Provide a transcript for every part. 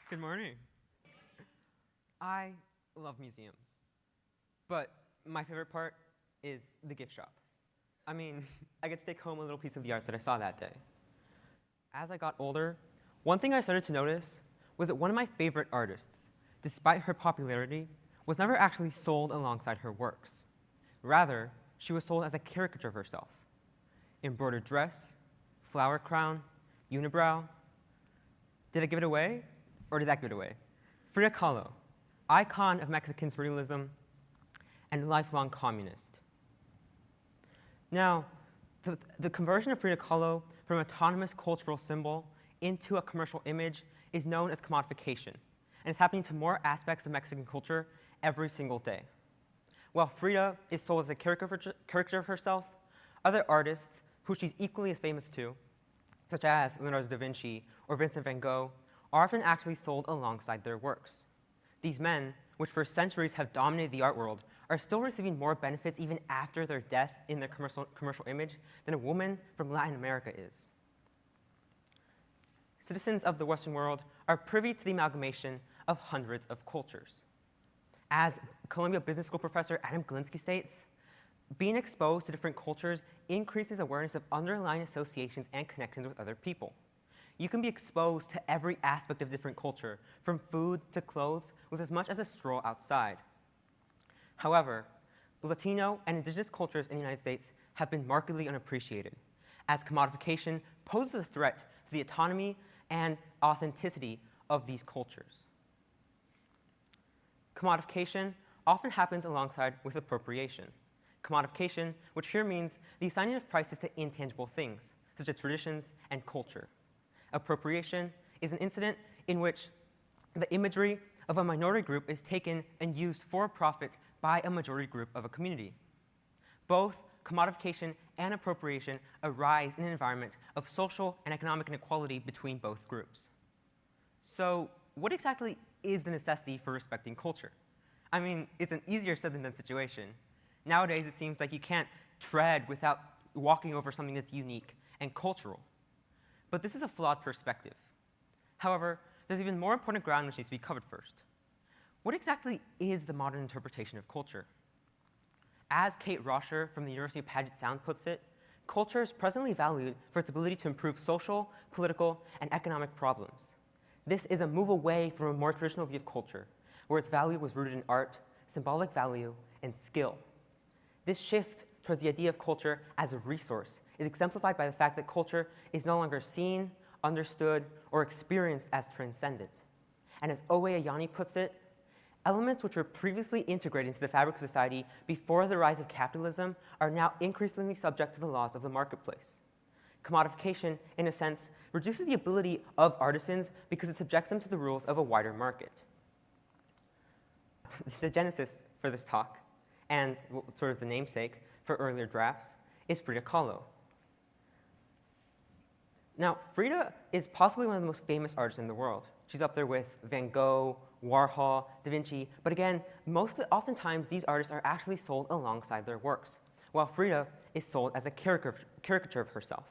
Good morning. I love museums, but my favorite part is the gift shop. I mean, I get to take home a little piece of the art that I saw that day. As I got older, one thing I started to notice was that one of my favorite artists, despite her popularity, was never actually sold alongside her works. Rather, she was sold as a caricature of herself. Embroidered dress, flower crown, unibrow. Did I give it away? Or did that give it away? Frida Kahlo, icon of Mexican surrealism and lifelong communist. Now, the conversion of Frida Kahlo from an autonomous cultural symbol into a commercial image is known as commodification, and it's happening to more aspects of Mexican culture every single day. While Frida is sold as a caricature of herself, other artists who she's equally as famous to, such as Leonardo da Vinci or Vincent van Gogh, are often actually sold alongside their works. These men, which for centuries have dominated the art world, are still receiving more benefits even after their death in their commercial image than a woman from Latin America is. Citizens of the Western world are privy to the amalgamation of hundreds of cultures. As Columbia Business School professor Adam Galinsky states, being exposed to different cultures increases awareness of underlying associations and connections with other people. You can be exposed to every aspect of different culture, from food to clothes, with as much as a stroll outside. However, Latino and indigenous cultures in the United States have been markedly unappreciated, as commodification poses a threat to the autonomy and authenticity of these cultures. Commodification often happens alongside with appropriation. Commodification, which here means the assigning of prices to intangible things, such as traditions and culture. Appropriation is an incident in which the imagery of a minority group is taken and used for profit by a majority group of a community. Both commodification and appropriation arise in an environment of social and economic inequality between both groups. So what exactly is the necessity for respecting culture? I mean, it's an easier said than done situation. Nowadays, it seems like you can't tread without walking over something that's unique and cultural. But this is a flawed perspective. However, there's even more important ground which needs to be covered first. What exactly is the modern interpretation of culture? As Kate Rosher from the University of Puget Sound puts it, culture is presently valued for its ability to improve social, political, and economic problems. This is a move away from a more traditional view of culture, where its value was rooted in art, symbolic value, and skill. This shift towards the idea of culture as a resource is exemplified by the fact that culture is no longer seen, understood, or experienced as transcendent. And as Owe Ayani puts it, elements which were previously integrated into the fabric of society before the rise of capitalism are now increasingly subject to the laws of the marketplace. Commodification, in a sense, reduces the ability of artisans because it subjects them to the rules of a wider market. The genesis for this talk, and sort of the namesake for earlier drafts, is Frida Kahlo. Now, Frida is possibly one of the most famous artists in the world. She's up there with Van Gogh, Warhol, Da Vinci, but again, oftentimes these artists are actually sold alongside their works, while Frida is sold as a caricature of herself.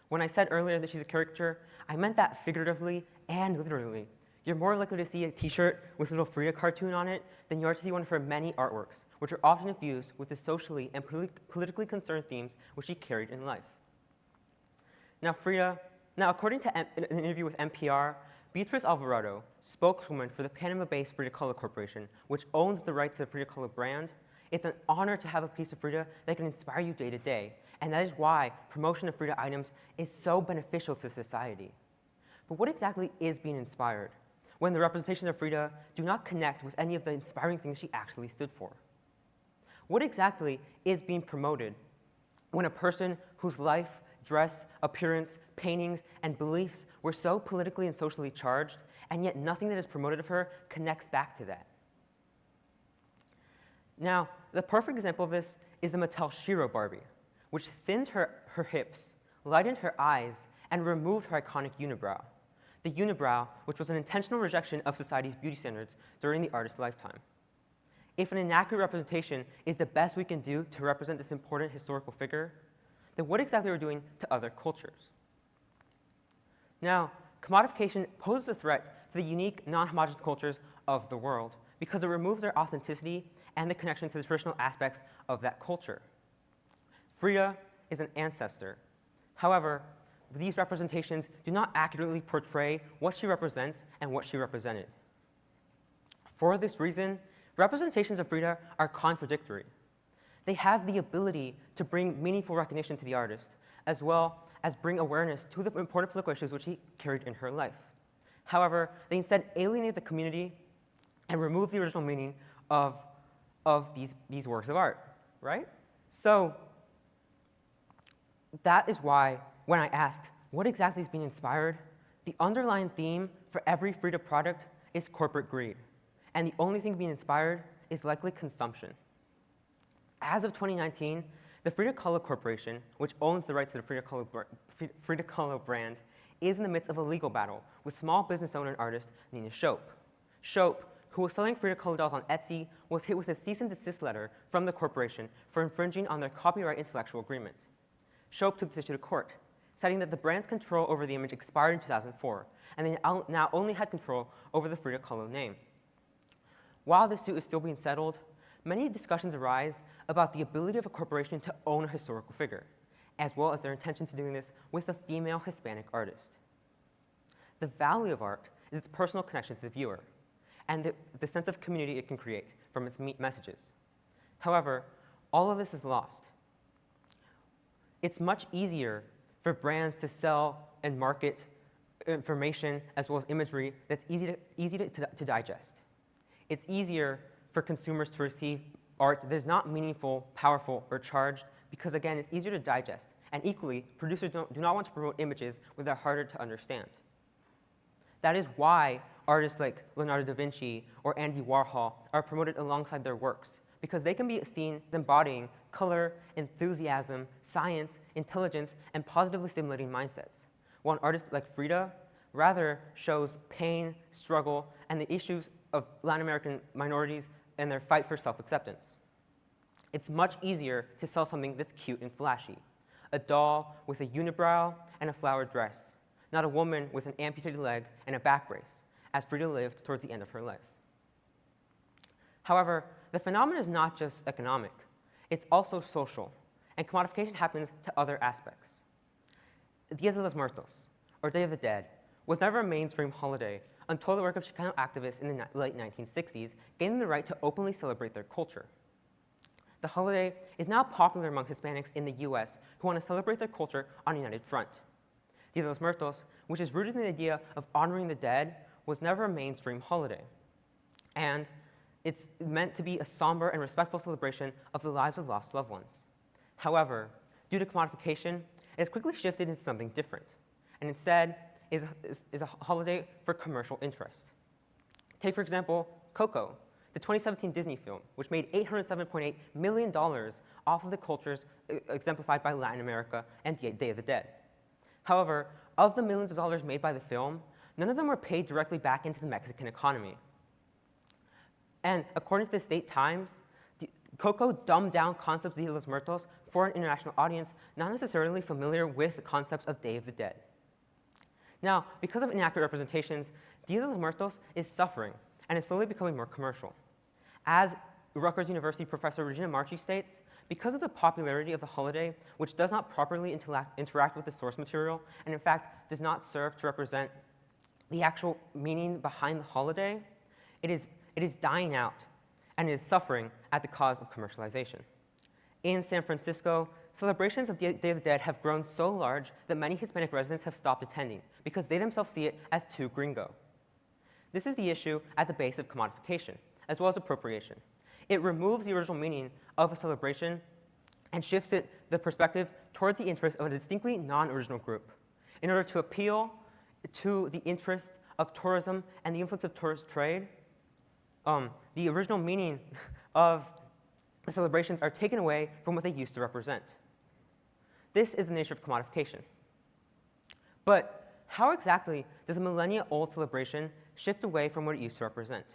When I said earlier that she's a caricature, I meant that figuratively and literally. You're more likely to see a t-shirt with a little Frida cartoon on it than you are to see one of her many artworks, which are often infused with the socially and politically concerned themes which she carried in life. Now, according to an interview with NPR, Beatriz Alvarado, spokeswoman for the Panama-based Frida Kahlo Corporation, which owns the rights to the Frida Kahlo brand, it's an honor to have a piece of Frida that can inspire you day to day, and that is why promotion of Frida items is so beneficial to society. But what exactly is being inspired when the representations of Frida do not connect with any of the inspiring things she actually stood for? What exactly is being promoted when a person whose life, dress, appearance, paintings, and beliefs were so politically and socially charged, and yet nothing that is promoted of her connects back to that? Now, the perfect example of this is the Mattel Shiro Barbie, which thinned her hips, lightened her eyes, and removed her iconic unibrow. The unibrow, which was an intentional rejection of society's beauty standards during the artist's lifetime. If an inaccurate representation is the best we can do to represent this important historical figure, then what exactly are we doing to other cultures? Now, commodification poses a threat to the unique, non-homogeneous cultures of the world because it removes their authenticity and the connection to the traditional aspects of that culture. Frida is an ancestor. However, these representations do not accurately portray what she represents and what she represented. For this reason, representations of Frida are contradictory. They have the ability to bring meaningful recognition to the artist, as well as bring awareness to the important political issues which she carried in her life. However, they instead alienate the community and remove the original meaning of these works of art, right? So that is why when I asked, what exactly is being inspired, the underlying theme for every Frida product is corporate greed. And the only thing being inspired is likely consumption. As of 2019, the Frida Kahlo Corporation, which owns the rights to the Frida Kahlo brand, is in the midst of a legal battle with small business owner and artist Nina Shope. Shope, who was selling Frida Kahlo dolls on Etsy, was hit with a cease and desist letter from the corporation for infringing on their copyright intellectual agreement. Shope took this issue to court, citing that the brand's control over the image expired in 2004, and they now only had control over the Frida Kahlo name. While this suit is still being settled, many discussions arise about the ability of a corporation to own a historical figure, as well as their intention to doing this with a female Hispanic artist. The value of art is its personal connection to the viewer, and the sense of community it can create from its messages. However, all of this is lost. It's much easier for brands to sell and market information as well as imagery that's easy to digest. It's easier for consumers to receive art that is not meaningful, powerful, or charged because, again, it's easier to digest. And equally, producers do not want to promote images that are harder to understand. That is why artists like Leonardo da Vinci or Andy Warhol are promoted alongside their works, because they can be seen as embodying color, enthusiasm, science, intelligence, and positively stimulating mindsets, while an artist like Frida rather shows pain, struggle, and the issues of Latin American minorities and their fight for self-acceptance. It's much easier to sell something that's cute and flashy, a doll with a unibrow and a flowered dress, not a woman with an amputated leg and a back brace, as Frida lived towards the end of her life. However, the phenomenon is not just economic, it's also social, and commodification happens to other aspects. Dia de los Muertos, or Day of the Dead, was never a mainstream holiday until the work of Chicano activists in the late 1960s gave them the right to openly celebrate their culture. The holiday is now popular among Hispanics in the US who want to celebrate their culture on a united front. Dia de los Muertos, which is rooted in the idea of honoring the dead, was never a mainstream holiday. And it's meant to be a somber and respectful celebration of the lives of lost loved ones. However, due to commodification, it has quickly shifted into something different, and instead is a holiday for commercial interest. Take, for example, Coco, the 2017 Disney film, which made $807.8 million off of the cultures exemplified by Latin America and Day of the Dead. However, of the millions of dollars made by the film, none of them were paid directly back into the Mexican economy. And according to the State Times, Coco dumbed down concepts of Dia de los Muertos for an international audience not necessarily familiar with the concepts of Day of the Dead. Now, because of inaccurate representations, Dia de los Muertos is suffering and is slowly becoming more commercial. As Rutgers University professor Regina Marchi states, because of the popularity of the holiday, which does not properly interact with the source material, and in fact does not serve to represent the actual meaning behind the holiday, it is dying out and it is suffering at the cause of commercialization. In San Francisco, celebrations of Day of the Dead have grown so large that many Hispanic residents have stopped attending because they themselves see it as too gringo. This is the issue at the base of commodification, as well as appropriation. It removes the original meaning of a celebration and shifts the perspective towards the interests of a distinctly non-original group in order to appeal to the interests of tourism and the influence of tourist trade. The original meaning of the celebrations are taken away from what they used to represent. This is the nature of commodification. But how exactly does a millennia-old celebration shift away from what it used to represent?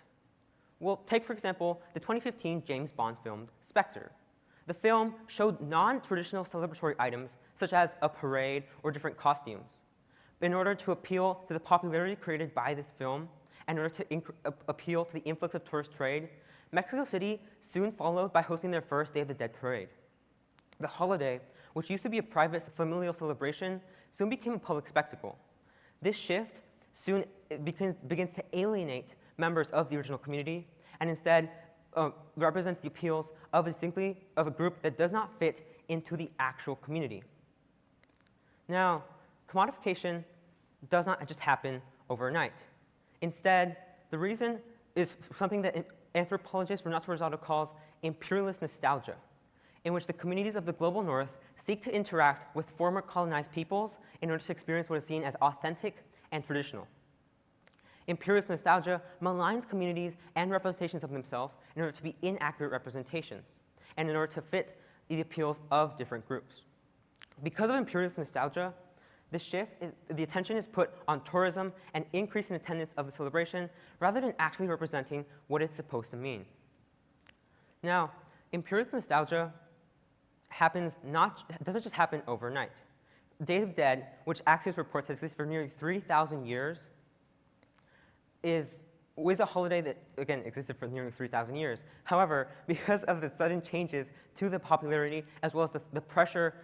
Well, take, for example, the 2015 James Bond film, Spectre. The film showed non-traditional celebratory items, such as a parade or different costumes, in order to appeal to the popularity created by this film and in order to appeal to the influx of tourist trade, Mexico City soon followed by hosting their first Day of the Dead parade. The holiday, which used to be a private familial celebration, soon became a public spectacle. This shift soon begins to alienate members of the original community and instead represents the appeals of a group that does not fit into the actual community. Now, commodification does not just happen overnight. Instead, the reason is something that anthropologist Renato Rosado calls imperialist nostalgia, in which the communities of the global north seek to interact with former colonized peoples in order to experience what is seen as authentic and traditional. Imperialist nostalgia maligns communities and representations of themselves in order to be inaccurate representations, and in order to fit the appeals of different groups. Because of imperialist nostalgia, the attention is put on tourism and increase in attendance of the celebration rather than actually representing what it's supposed to mean. Now, imperialist nostalgia doesn't just happen overnight. Day of the Dead, which Axios reports has existed for nearly 3,000 years, is a holiday that, again, existed for nearly 3,000 years. However, because of the sudden changes to the popularity, as well as the pressure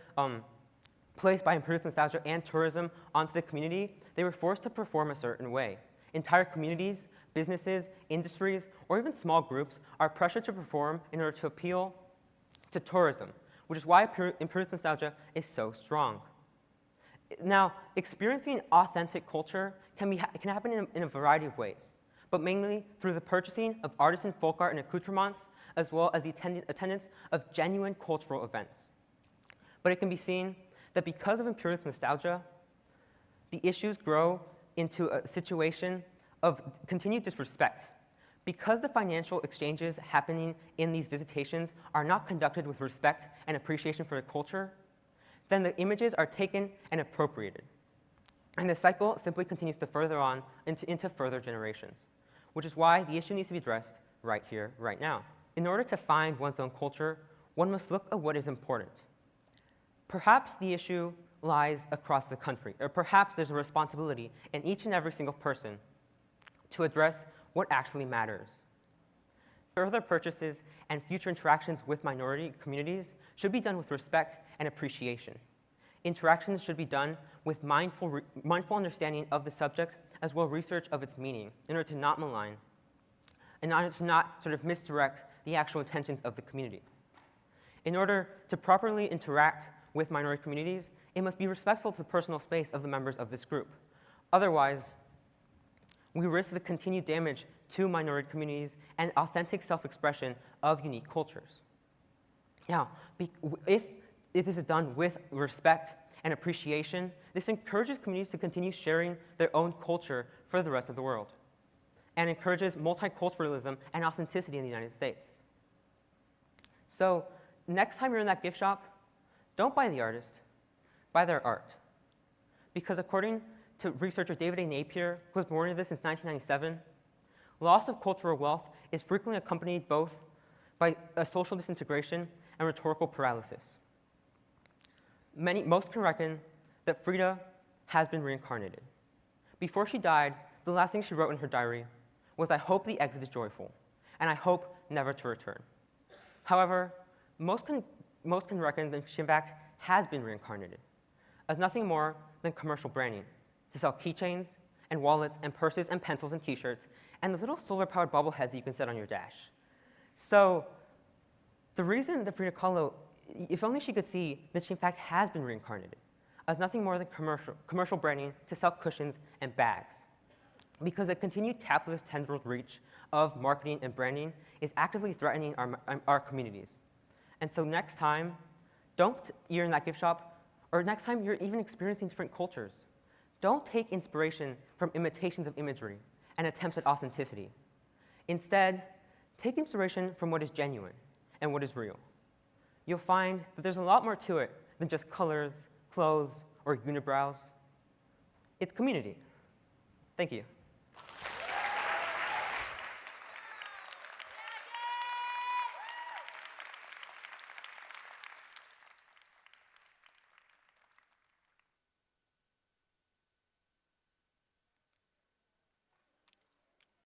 placed by imperialist nostalgia and tourism onto the community, they were forced to perform a certain way. Entire communities, businesses, industries, or even small groups are pressured to perform in order to appeal to tourism, which is why imperialist nostalgia is so strong. Now, experiencing authentic culture can happen in a variety of ways, but mainly through the purchasing of artisan folk art and accoutrements, as well as the attendance of genuine cultural events. But it can be seen that because of imperialist nostalgia, the issues grow into a situation of continued disrespect. Because the financial exchanges happening in these visitations are not conducted with respect and appreciation for the culture, then the images are taken and appropriated. And the cycle simply continues to further on into further generations, which is why the issue needs to be addressed right here, right now. In order to find one's own culture, one must look at what is important. Perhaps the issue lies across the country, or perhaps there's a responsibility in each and every single person to address what actually matters. Further purchases and future interactions with minority communities should be done with respect and appreciation. Interactions should be done with mindful understanding of the subject, as well as research of its meaning, in order to not malign, and in order to not sort of misdirect the actual intentions of the community. In order to properly interact with minority communities, it must be respectful to the personal space of the members of this group. Otherwise, we risk the continued damage to minority communities and authentic self-expression of unique cultures. Now, if this is done with respect and appreciation, this encourages communities to continue sharing their own culture for the rest of the world, and encourages multiculturalism and authenticity in the United States. So next time you're in that gift shop, don't buy the artist, buy their art. Because according to researcher David A. Napier, who has warned of this since 1997, loss of cultural wealth is frequently accompanied both by a social disintegration and rhetorical paralysis. Most can reckon that Frida has been reincarnated. Before she died, the last thing she wrote in her diary was, "I hope the exit is joyful, and I hope never to return." However, most can reckon that she in fact has been reincarnated as nothing more than commercial branding to sell keychains and wallets and purses and pencils and t-shirts and those little solar-powered bobbleheads that you can set on your dash. So the reason that Frida Kahlo, if only she could see that she in fact has been reincarnated as nothing more than commercial branding to sell cushions and bags. Because the continued capitalist tendril reach of marketing and branding is actively threatening our communities. And so next time, you're in that gift shop, or next time you're even experiencing different cultures, don't take inspiration from imitations of imagery and attempts at authenticity. Instead, take inspiration from what is genuine and what is real. You'll find that there's a lot more to it than just colors, clothes, or unibrows. It's community. Thank you.